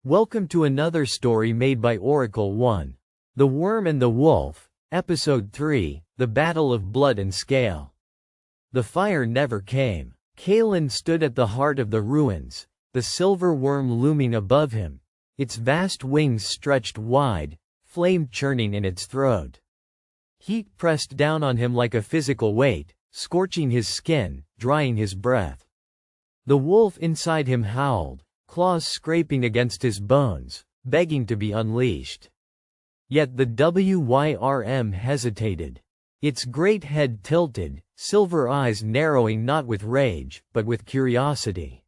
Welcome to another story made by Oracle 1. The Wyrm and the Wolf, Episode 3, The Battle of Blood and Scale. The fire never came. Kalen stood at the heart of the ruins, the silver worm looming above him, its vast wings stretched wide, flame churning in its throat. Heat pressed down on him like a physical weight, scorching his skin, drying his breath. The wolf inside him howled, claws scraping against his bones, begging to be unleashed. Yet the Wyrm hesitated. Its great head tilted, silver eyes narrowing not with rage, but with curiosity.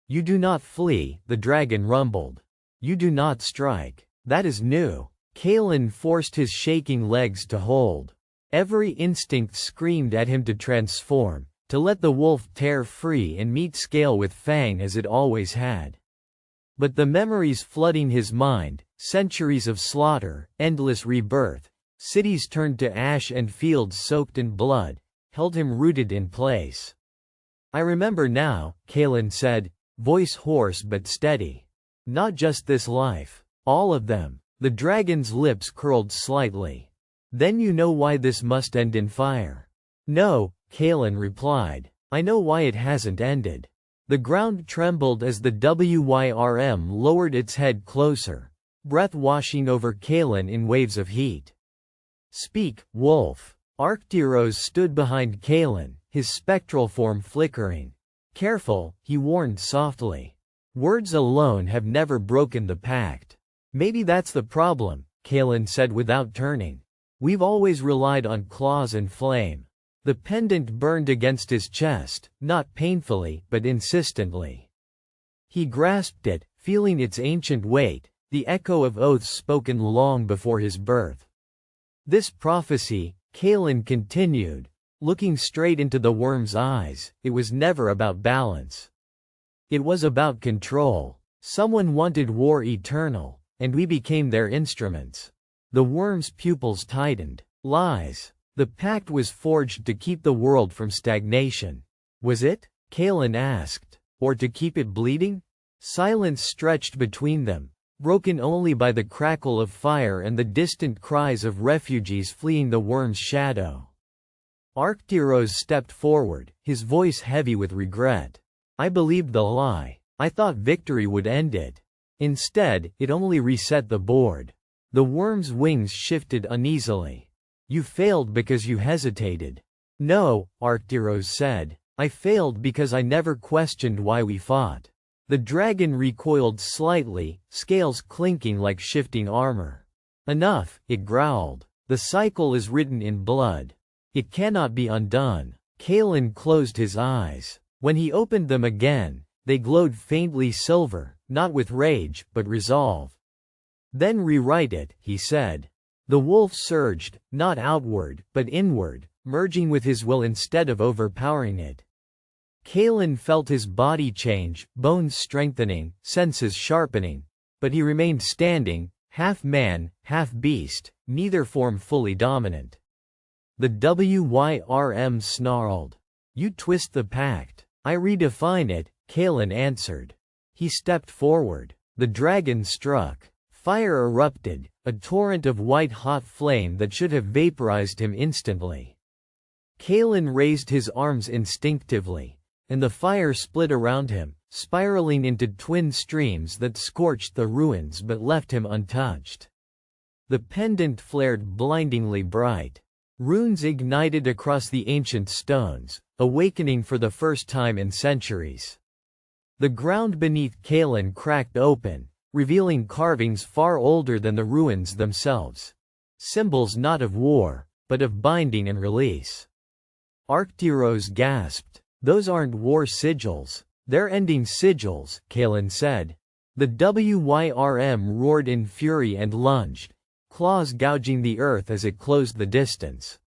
"You do not flee," the dragon rumbled. "You do not strike. That is new." Kalen forced his shaking legs to hold. Every instinct screamed at him to transform, to let the wolf tear free and meet scale with fang as it always had. But the memories flooding his mind, centuries of slaughter, endless rebirth, cities turned to ash and fields soaked in blood, held him rooted in place. "I remember now," Kalen said, voice hoarse but steady. "Not just this life. All of them." The dragon's lips curled slightly. "Then you know why this must end in fire." "No," Kalen replied. "I know why it hasn't ended." The ground trembled as the Wyrm lowered its head closer, breath washing over Kalen in waves of heat. "Speak, wolf." Arcturus stood behind Kalen, his spectral form flickering. "Careful," he warned softly. "Words alone have never broken the pact." "Maybe that's the problem," Kalen said without turning. "We've always relied on claws and flame." The pendant burned against his chest, not painfully, but insistently. He grasped it, feeling its ancient weight, the echo of oaths spoken long before his birth. "This prophecy," Kalen continued, looking straight into the worm's eyes, "it was never about balance. It was about control. Someone wanted war eternal, and we became their instruments." The worm's pupils tightened. "Lies. The pact was forged to keep the world from stagnation." "Was it?" Kalen asked. "Or to keep it bleeding?" Silence stretched between them, broken only by the crackle of fire and the distant cries of refugees fleeing the worm's shadow. Arcturus stepped forward, his voice heavy with regret. "I believed the lie. I thought victory would end it. Instead, it only reset the board." The worm's wings shifted uneasily. "You failed because you hesitated." "No," Arcturus said. "I failed because I never questioned why we fought." The dragon recoiled slightly, scales clinking like shifting armor. "Enough," it growled. "The cycle is written in blood. It cannot be undone." Kalen closed his eyes. When he opened them again, they glowed faintly silver, not with rage, but resolve. "Then rewrite it," he said. The wolf surged, not outward, but inward, merging with his will instead of overpowering it. Kalen felt his body change, bones strengthening, senses sharpening, but he remained standing, half man, half beast, neither form fully dominant. The Wyrm snarled. "You twist the pact. I redefine it," Kalen answered. He stepped forward. The dragon struck. Fire erupted, a torrent of white-hot flame that should have vaporized him instantly. Kalen raised his arms instinctively, and the fire split around him, spiraling into twin streams that scorched the ruins but left him untouched. The pendant flared blindingly bright. Runes ignited across the ancient stones, awakening for the first time in centuries. The ground beneath Kalen cracked open, revealing carvings far older than the ruins themselves. Symbols not of war, but of binding and release. Arcturus gasped. "Those aren't war sigils. They're ending sigils," Kalen said. The Wyrm roared in fury and lunged, claws gouging the earth as it closed the distance.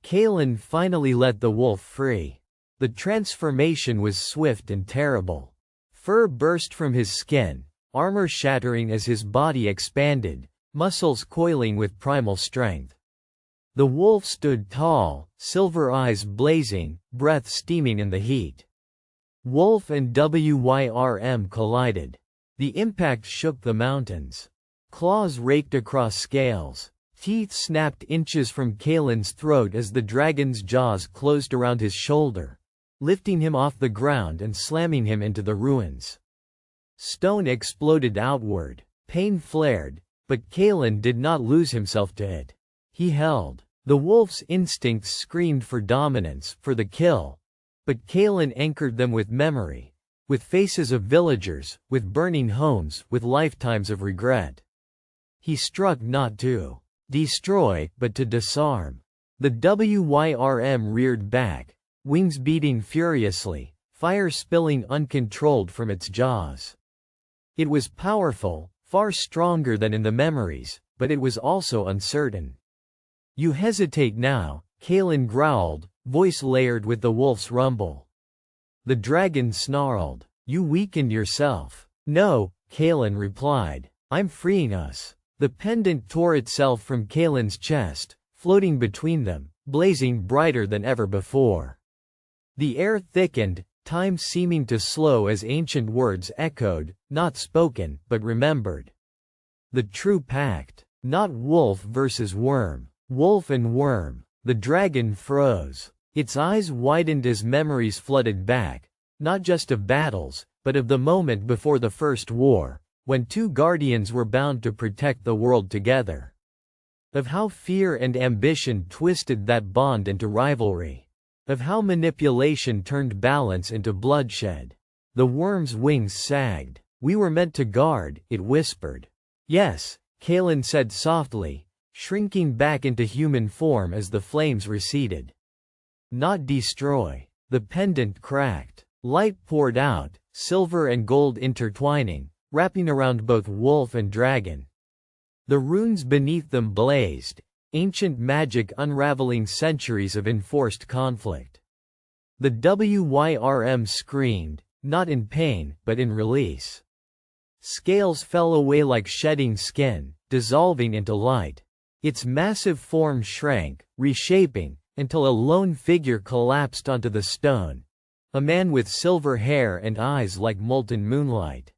Kalen finally let the wolf free. The transformation was swift and terrible. Fur burst from his skin, armor shattering as his body expanded, muscles coiling with primal strength. The wolf stood tall, silver eyes blazing, breath steaming in the heat. Wolf and Wyrm collided. The impact shook the mountains. Claws raked across scales. Teeth snapped inches from Kalen's throat as the dragon's jaws closed around his shoulder, lifting him off the ground and slamming him into the ruins. Stone exploded outward. Pain flared, but Kalen did not lose himself to it. He held. The wolf's instincts screamed for dominance, for the kill, but Kalen anchored them with memory, with faces of villagers, with burning homes, with lifetimes of regret. He struck not to destroy, but to disarm. The Wyrm reared back, wings beating furiously, fire spilling uncontrolled from its jaws. It was powerful, far stronger than in the memories, but it was also uncertain. You hesitate now, Kalen growled, voice layered with the wolf's rumble. The dragon snarled. You weakened yourself. No, Kalen replied. I'm freeing us. The pendant tore itself from Kalen's chest, floating between them, blazing brighter than ever before. The air thickened, time seeming to slow as ancient words echoed, not spoken, but remembered. The true pact. Not wolf versus worm. Wolf and worm. The dragon froze. Its eyes widened as memories flooded back, not just of battles, but of the moment before the first war, when two guardians were bound to protect the world together. Of how fear and ambition twisted that bond into rivalry. Of how manipulation turned balance into bloodshed. The worm's wings sagged. We were meant to guard, it whispered. Yes, Kalen said softly, shrinking back into human form as the flames receded. Not destroy. The pendant cracked. Light poured out, silver and gold intertwining, wrapping around both wolf and dragon. The runes beneath them blazed, ancient magic unraveling centuries of enforced conflict. The Wyrm screamed, not in pain, but in release. Scales fell away like shedding skin, dissolving into light. Its massive form shrank, reshaping, until a lone figure collapsed onto the stone, a man with silver hair and eyes like molten moonlight.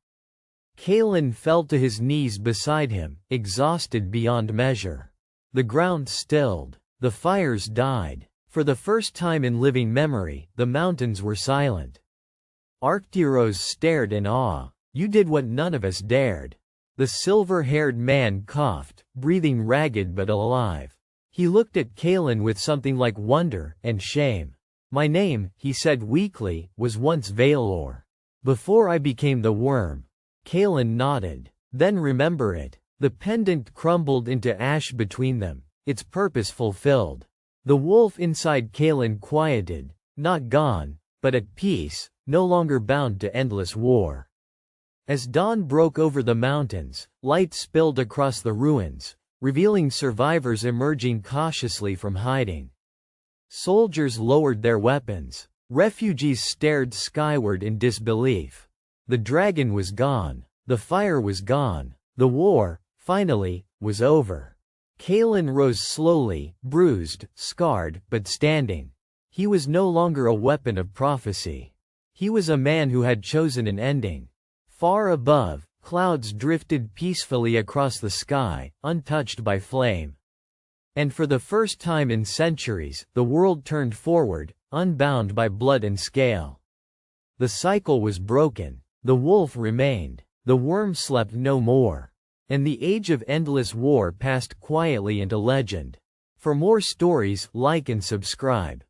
Kalen fell to his knees beside him, exhausted beyond measure. The ground stilled. The fires died. For the first time in living memory, the mountains were silent. Arcturos stared in awe. You did what none of us dared. The silver-haired man coughed, breathing ragged but alive. He looked at Kalen with something like wonder and shame. My name, he said weakly, was once Waror. Before I became the worm. Kalen nodded. Then remember it. The pendant crumbled into ash between them, its purpose fulfilled. The wolf inside Kalen quieted, not gone, but at peace, no longer bound to endless war. As dawn broke over the mountains, light spilled across the ruins, revealing survivors emerging cautiously from hiding. Soldiers lowered their weapons. Refugees stared skyward in disbelief. The dragon was gone. The fire was gone. The war, finally, was over. Kalen rose slowly, bruised, scarred, but standing. He was no longer a weapon of prophecy. He was a man who had chosen an ending. Far above, clouds drifted peacefully across the sky, untouched by flame. And for the first time in centuries, the world turned forward, unbound by blood and scale. The cycle was broken. The wolf remained. The worm slept no more. And the age of endless war passed quietly into legend. For more stories, like and subscribe.